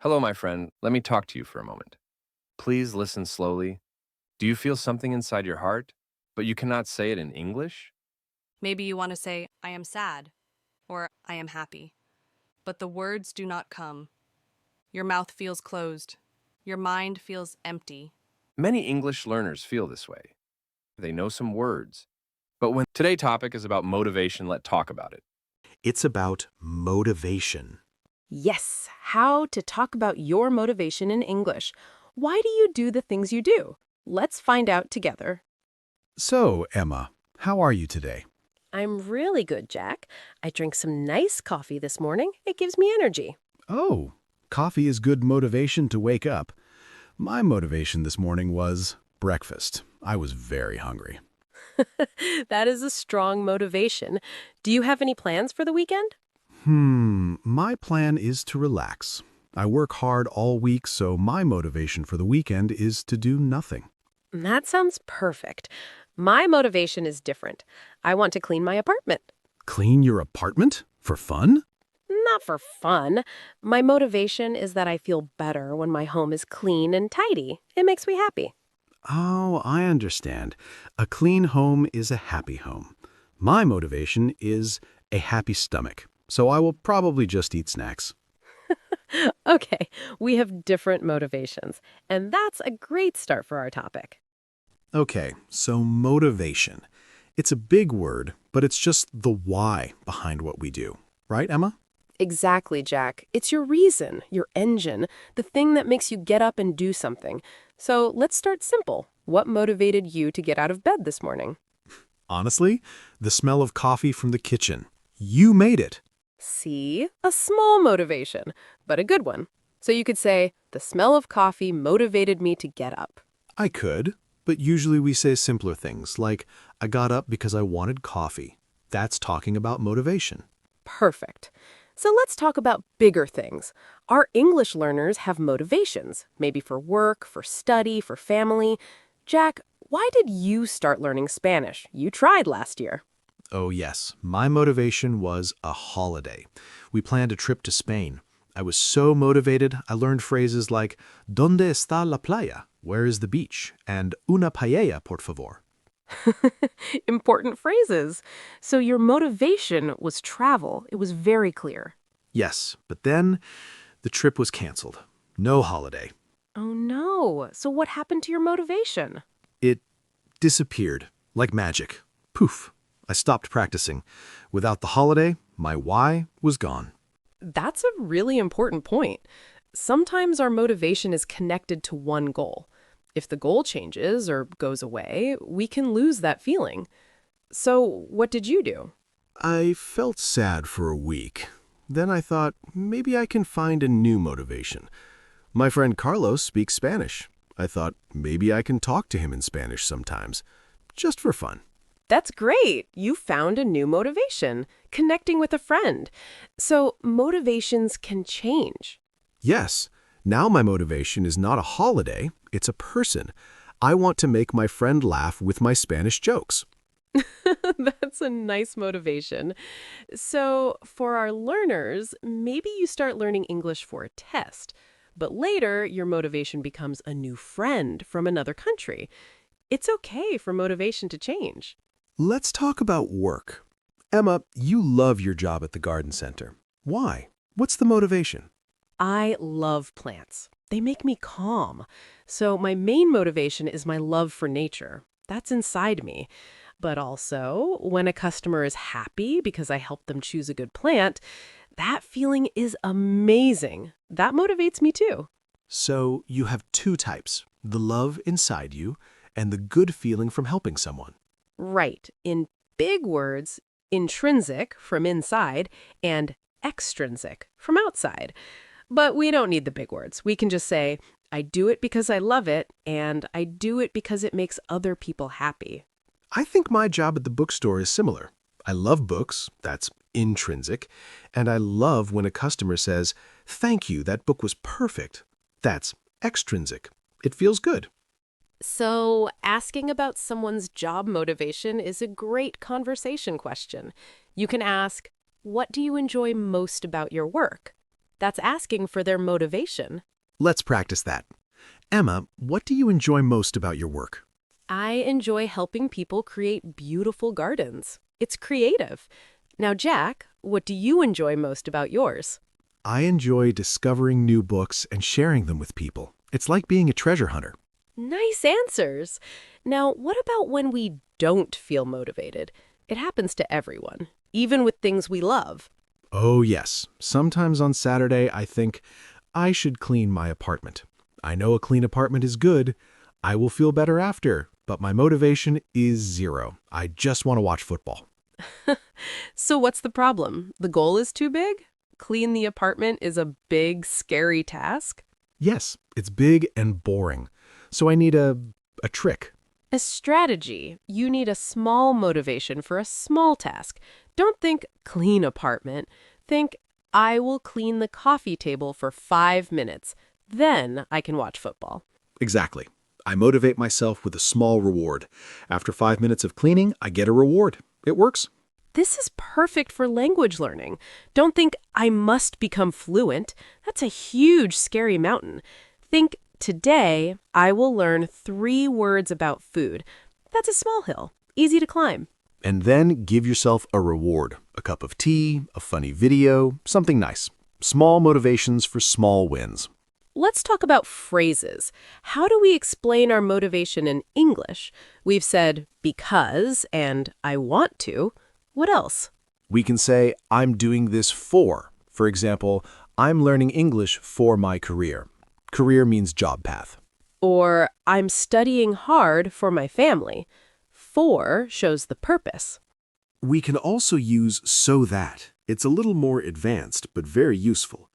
Hello, my friend. Let me talk to you for a moment. Please listen slowly. Do you feel something inside your heart, but you cannot say it in English? Maybe you want to say, I am sad, or I am happy. But the words do not come. Your mouth feels closed. Your mind feels empty. Many English learners feel this way. They know some words. But when today's topic is about motivation, let's talk about it. It's about motivation. Yes, how to talk about your motivation in English. Why do you do the things you do? Let's find out together. So, Emma, how are you today? I'm really good, Jack. I drank some nice coffee this morning. It gives me energy. Oh, coffee is good motivation to wake up. My motivation this morning was breakfast. I was very hungry. That is a strong motivation. Do you have any plans for the weekend? My plan is to relax. I work hard all week, so my motivation for the weekend is to do nothing. That sounds perfect. My motivation is different. I want to clean my apartment. Clean your apartment? For fun? Not for fun. My motivation is that I feel better when my home is clean and tidy. It makes me happy. Oh, I understand. A clean home is a happy home. My motivation is a happy stomach, so I will probably just eat snacks. Okay, we have different motivations, and that's a great start for our topic. Okay, so motivation. It's a big word, but it's just the why behind what we do. Right, Emma? Exactly, Jack. It's your reason, your engine, the thing that makes you get up and do something. So let's start simple. What motivated you to get out of bed this morning? Honestly, the smell of coffee from the kitchen. You made it. See? A small motivation, but a good one. So you could say, the smell of coffee motivated me to get up. I could, but usually we say simpler things like, I got up because I wanted coffee. That's talking about motivation. Perfect. So let's talk about bigger things. Our English learners have motivations, maybe for work, for study, for family. Jack, why did you start learning Spanish? You tried last year. Oh yes, my motivation was a holiday. We planned a trip to Spain. I was so motivated, I learned phrases like, ¿Dónde está la playa? Where is the beach? And una paella, por favor. Important phrases. So your motivation was travel. It was very clear. Yes, but then the trip was canceled. No holiday. Oh no. So what happened to your motivation? It disappeared like magic. Poof. I stopped practicing. Without the holiday, my why was gone. That's a really important point. Sometimes our motivation is connected to one goal. If the goal changes or goes away, we can lose that feeling. So what did you do? I felt sad for a week. Then I thought, maybe I can find a new motivation. My friend Carlos speaks Spanish. I thought maybe I can talk to him in Spanish sometimes, just for fun. That's great. You found a new motivation, connecting with a friend. So motivations can change. Yes, now my motivation is not a holiday, it's a person. I want to make my friend laugh with my Spanish jokes. That's a nice motivation. So for our learners, maybe you start learning English for a test, but later your motivation becomes a new friend from another country. It's okay for motivation to change. Let's talk about work. Emma, you love your job at the garden center. Why? What's the motivation? I love plants. They make me calm. So my main motivation is my love for nature. That's inside me. But also, when a customer is happy because I helped them choose a good plant, that feeling is amazing. That motivates me too. So you have two types, the love inside you and the good feeling from helping someone. Right. In big words, intrinsic from inside and extrinsic from outside. But we don't need the big words. We can just say, I do it because I love it, and I do it because it makes other people happy. I think my job at the bookstore is similar. I love books, that's intrinsic, and I love when a customer says, thank you, that book was perfect. That's extrinsic. It feels good. So, asking about someone's job motivation is a great conversation question. You can ask, what do you enjoy most about your work? That's asking for their motivation. Let's practice that. Emma, what do you enjoy most about your work? I enjoy helping people create beautiful gardens. It's creative. Now, Jack, what do you enjoy most about yours? I enjoy discovering new books and sharing them with people. It's like being a treasure hunter. Nice answers. Now, what about when we don't feel motivated? It happens to everyone, even with things we love. Oh, yes. Sometimes on Saturday, I think I should clean my apartment. I know a clean apartment is good. I will feel better after, but my motivation is zero. I just want to watch football. So what's the problem? The goal is too big? Clean the apartment is a big, scary task? Yes, it's big and boring. So I need a trick. A strategy. You need a small motivation for a small task. Don't think clean apartment. Think, I will clean the coffee table for 5 minutes. Then I can watch football. Exactly. I motivate myself with a small reward. After 5 minutes of cleaning, I get a reward. It works. This is perfect for language learning. Don't think, I must become fluent. That's a huge, scary mountain. Think, today, I will learn 3 words about food. That's a small hill, easy to climb. And then give yourself a reward. A cup of tea, a funny video, something nice. Small motivations for small wins. Let's talk about phrases. How do we explain our motivation in English? We've said because and I want to. What else? We can say, I'm doing this for. For example, I'm learning English for my career. Career means job path. Or I'm studying hard for my family. For shows the purpose. We can also use so that. It's a little more advanced, but very useful.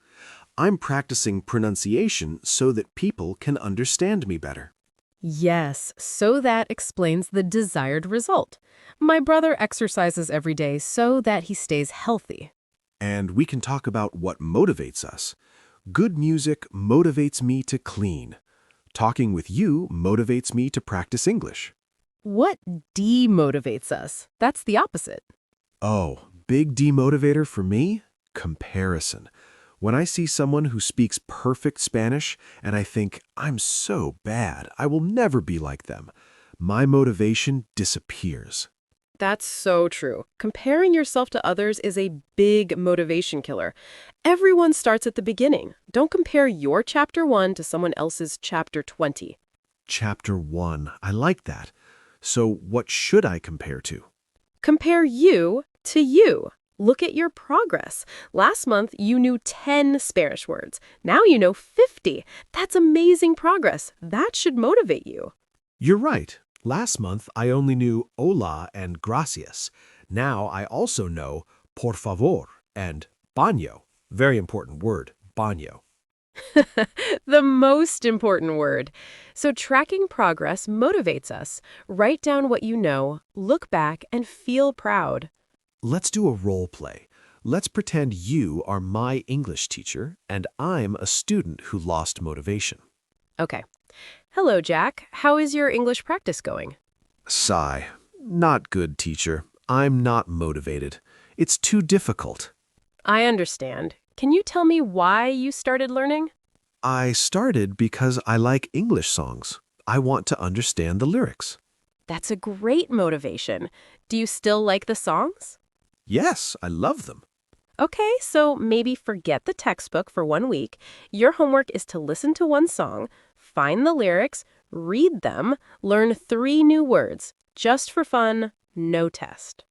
I'm practicing pronunciation so that people can understand me better. Yes, so that explains the desired result. My brother exercises every day so that he stays healthy. And we can talk about what motivates us. Good music motivates me to clean. Talking with you motivates me to practice English. What demotivates us? That's the opposite. Oh, big demotivator for me? Comparison. When I see someone who speaks perfect Spanish and I think, I'm so bad, I will never be like them, my motivation disappears. That's so true. Comparing yourself to others is a big motivation killer. Everyone starts at the beginning. Don't compare your chapter 1 to someone else's chapter 20. Chapter 1. I like that. So what should I compare to? Compare you to you. Look at your progress. Last month, you knew 10 Spanish words. Now you know 50. That's amazing progress. That should motivate you. You're right. Last month, I only knew hola and gracias. Now I also know por favor and baño. Very important word, baño. The most important word. So tracking progress motivates us. Write down what you know, look back, and feel proud. Let's do a role play. Let's pretend you are my English teacher and I'm a student who lost motivation. Okay. Hello, Jack. How is your English practice going? Sigh. Not good, teacher. I'm not motivated. It's too difficult. I understand. Can you tell me why you started learning? I started because I like English songs. I want to understand the lyrics. That's a great motivation. Do you still like the songs? Yes, I love them. Okay, so maybe forget the textbook for 1 week. Your homework is to listen to one song, find the lyrics, read them, learn 3 new words. Just for fun, no test.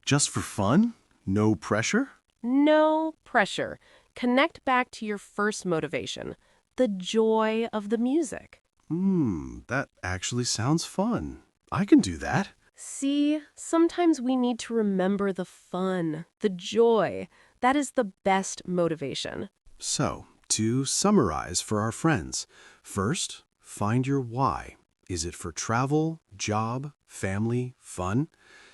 Just for fun? No pressure? No pressure. Connect back to your first motivation, the joy of the music. That actually sounds fun. I can do that. See, sometimes we need to remember the fun, the joy. That is the best motivation. So, to summarize for our friends, first, find your why. Is it for travel, job, family, fun?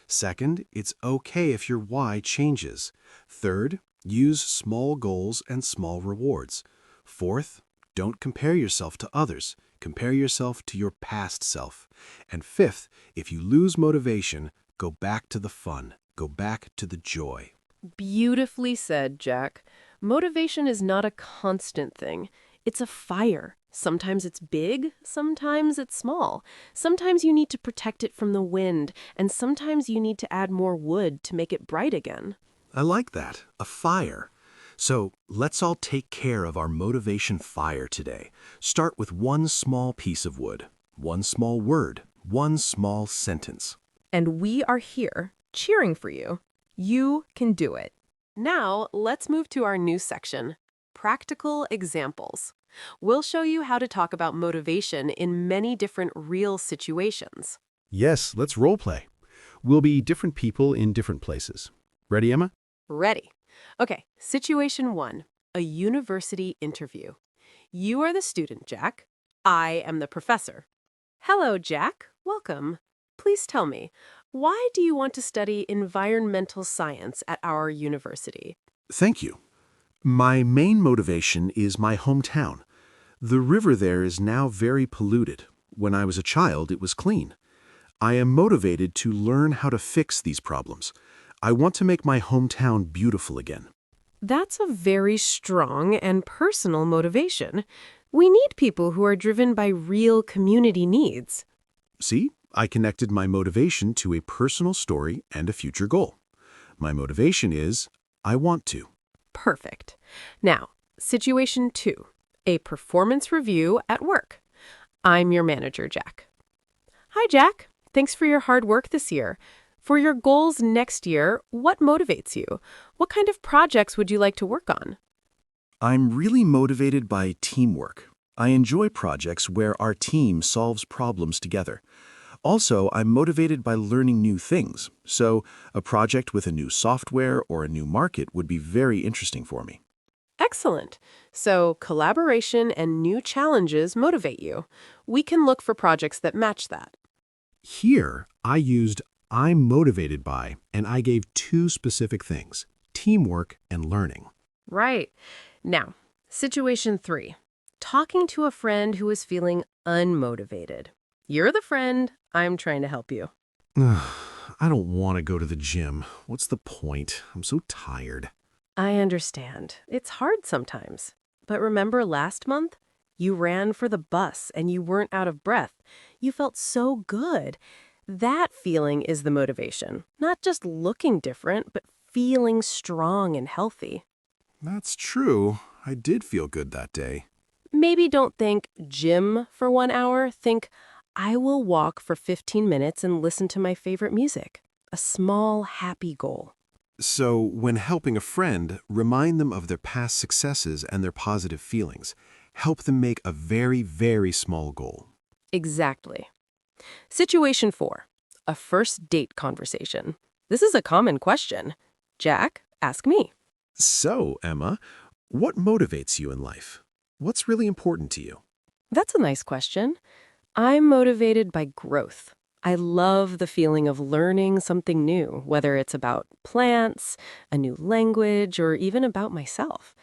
Second, it's okay if your why changes. Third, use small goals and small rewards. Fourth, don't compare yourself to others. Compare yourself to your past self. And fifth, if you lose motivation, go back to the fun. Go back to the joy. Beautifully said, Jack. Motivation is not a constant thing. It's a fire. Sometimes it's big, sometimes it's small. Sometimes you need to protect it from the wind, and sometimes you need to add more wood to make it bright again. I like that, a fire. So let's all take care of our motivation fire today. Start with one small piece of wood, one small word, one small sentence. And we are here, cheering for you. You can do it. Now, let's move to our new section, Practical Examples. We'll show you how to talk about motivation in many different real situations. Yes, let's role play. We'll be different people in different places. Ready, Emma? Ready. Okay, situation 1, a university interview. You are the student, Jack. I am the professor. Hello, Jack. Welcome. Please tell me, why do you want to study environmental science at our university? Thank you. My main motivation is my hometown. The river there is now very polluted. When I was a child, it was clean. I am motivated to learn how to fix these problems. I want to make my hometown beautiful again. That's a very strong and personal motivation. We need people who are driven by real community needs. See, I connected my motivation to a personal story and a future goal. My motivation is, I want to. Perfect. Now, situation 2, a performance review at work. I'm your manager, Jack. Hi, Jack. Thanks for your hard work this year. For your goals next year, what motivates you? What kind of projects would you like to work on? I'm really motivated by teamwork. I enjoy projects where our team solves problems together. Also, I'm motivated by learning new things, so a project with a new software or a new market would be very interesting for me. Excellent. So collaboration and new challenges motivate you. We can look for projects that match that. Here, I used I'm motivated by, and I gave two specific things, teamwork and learning. Right. Now, situation 3, talking to a friend who is feeling unmotivated. You're the friend. I'm trying to help you. I don't want to go to the gym. What's the point? I'm so tired. I understand. It's hard sometimes. But remember last month? You ran for the bus and you weren't out of breath. You felt so good. That feeling is the motivation. Not just looking different, but feeling strong and healthy. That's true. I did feel good that day. Maybe don't think gym for 1 hour. Think, I will walk for 15 minutes and listen to my favorite music. A small, happy goal. So, when helping a friend, remind them of their past successes and their positive feelings. Help them make a very, very small goal. Exactly. Situation 4, a first date conversation. This is a common question. Jack, ask me. So, Emma, what motivates you in life? What's really important to you? That's a nice question. I'm motivated by growth. I love the feeling of learning something new, whether it's about plants, a new language, or even about myself.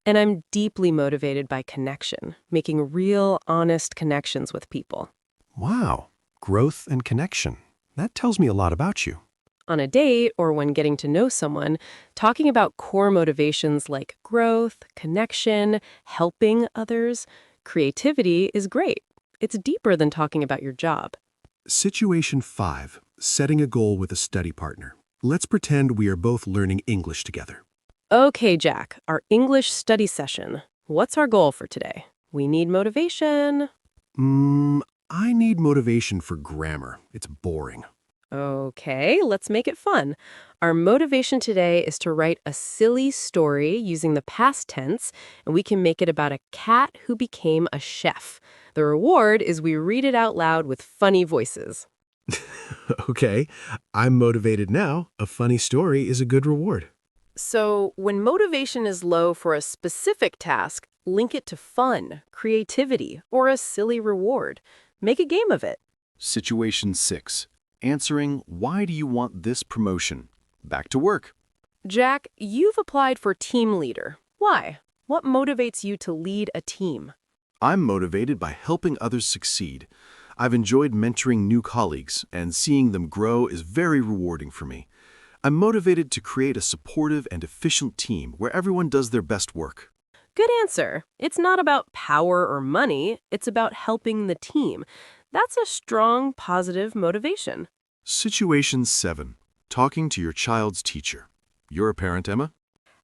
And I'm deeply motivated by connection, making real, honest connections with people. Wow, growth and connection. That tells me a lot about you. On a date or when getting to know someone, talking about core motivations like growth, connection, helping others, creativity is great. It's deeper than talking about your job. Situation 5, setting a goal with a study partner. Let's pretend we are both learning English together. Okay, Jack, our English study session. What's our goal for today? We need motivation. I need motivation for grammar. It's boring. Okay, let's make it fun. Our motivation today is to write a silly story using the past tense, and we can make it about a cat who became a chef. The reward is we read it out loud with funny voices. Okay, I'm motivated now. A funny story is a good reward. So, when motivation is low for a specific task, link it to fun, creativity, or a silly reward. Make a game of it. Situation 6, answering why do you want this promotion? Back to work. Jack, you've applied for team leader. Why? What motivates you to lead a team? I'm motivated by helping others succeed. I've enjoyed mentoring new colleagues, and seeing them grow is very rewarding for me. I'm motivated to create a supportive and efficient team where everyone does their best work. Good answer. It's not about power or money, it's about helping the team. That's a strong, positive motivation. Situation 7. Talking to your child's teacher. You're a parent, Emma?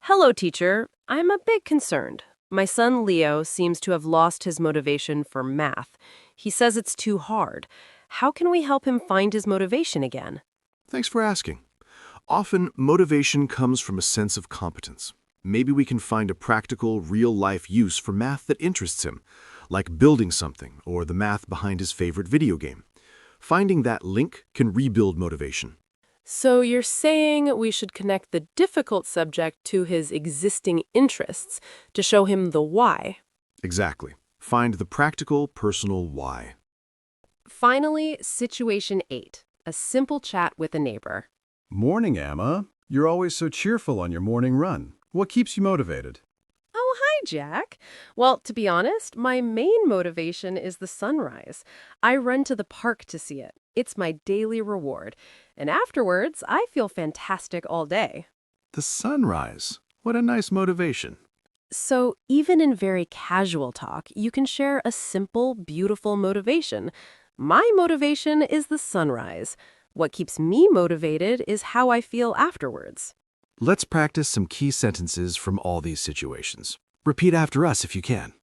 Hello, teacher. I'm a bit concerned. My son Leo seems to have lost his motivation for math. He says it's too hard. How can we help him find his motivation again? Thanks for asking. Often, motivation comes from a sense of competence. Maybe we can find a practical, real-life use for math that interests him, like building something or the math behind his favorite video game. Finding that link can rebuild motivation. So you're saying we should connect the difficult subject to his existing interests to show him the why. Exactly. Find the practical, personal why. Finally, situation 8. A simple chat with a neighbor. Morning, Emma. You're always so cheerful on your morning run. What keeps you motivated? Oh, hi, Jack. Well, to be honest, my main motivation is the sunrise. I run to the park to see it. It's my daily reward. And afterwards, I feel fantastic all day. The sunrise. What a nice motivation. So even in very casual talk, you can share a simple, beautiful motivation. My motivation is the sunrise. What keeps me motivated is how I feel afterwards. Let's practice some key sentences from all these situations. Repeat after us if you can.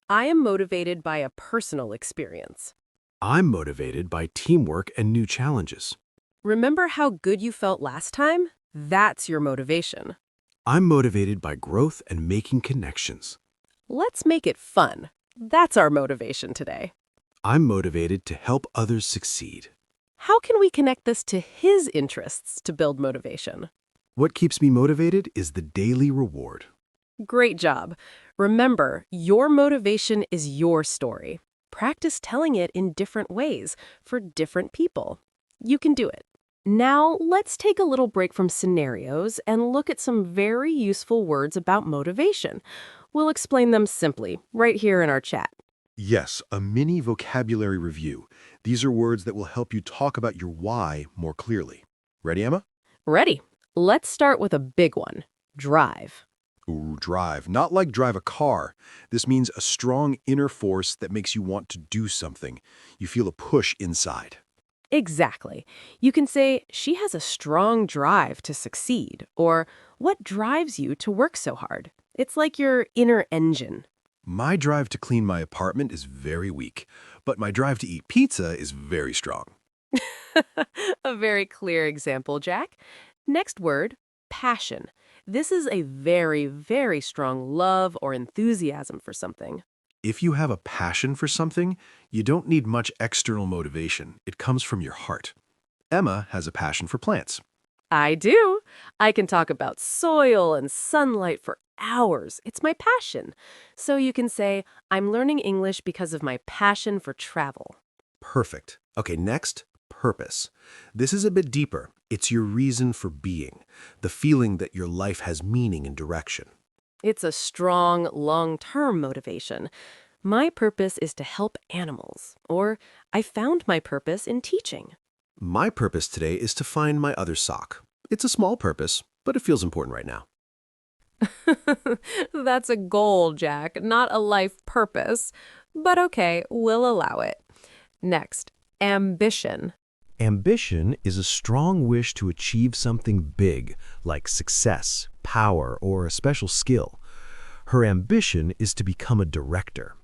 I am motivated by a personal experience. I'm motivated by teamwork and new challenges. Remember how good you felt last time? That's your motivation. I'm motivated by growth and making connections. Let's make it fun. That's our motivation today. I'm motivated to help others succeed. How can we connect this to his interests to build motivation? What keeps me motivated is the daily reward. Great job. Remember, your motivation is your story. Practice telling it in different ways for different people. You can do it. Now, let's take a little break from scenarios and look at some very useful words about motivation. We'll explain them simply, right here in our chat. Yes, a mini vocabulary review. These are words that will help you talk about your why more clearly. Ready, Emma? Ready? Let's start with a big one. Drive. Ooh, drive. Not like drive a car. This means a strong inner force that makes you want to do something. You feel a push inside. Exactly. You can say, she has a strong drive to succeed, or what drives you to work so hard? It's like your inner engine. My drive to clean my apartment is very weak, but my drive to eat pizza is very strong. A very clear example, Jack. Next word, passion. This is a very, very strong love or enthusiasm for something. If you have a passion for something, you don't need much external motivation. It comes from your heart. Emma has a passion for plants. I do. I can talk about soil and sunlight for hours. It's my passion. So you can say, I'm learning English because of my passion for travel. Perfect. Okay, next, purpose. This is a bit deeper. It's your reason for being, the feeling that your life has meaning and direction. It's a strong, long-term motivation. My purpose is to help animals, or I found my purpose in teaching. My purpose today is to find my other sock. It's a small purpose, but it feels important right now. That's a goal, Jack, not a life purpose. But okay, we'll allow it. Next, ambition. Ambition is a strong wish to achieve something big, like success, power, or a special skill. Her ambition is to become a director.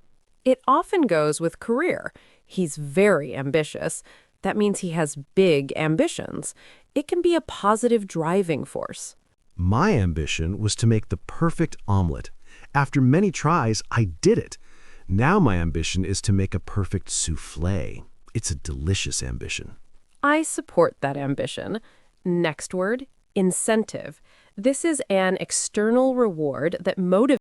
It often goes with career. He's very ambitious. That means he has big ambitions. It can be a positive driving force. My ambition was to make the perfect omelet. After many tries, I did it. Now my ambition is to make a perfect souffle. It's a delicious ambition. I support that ambition. Next word, incentive. This is an external reward that motivates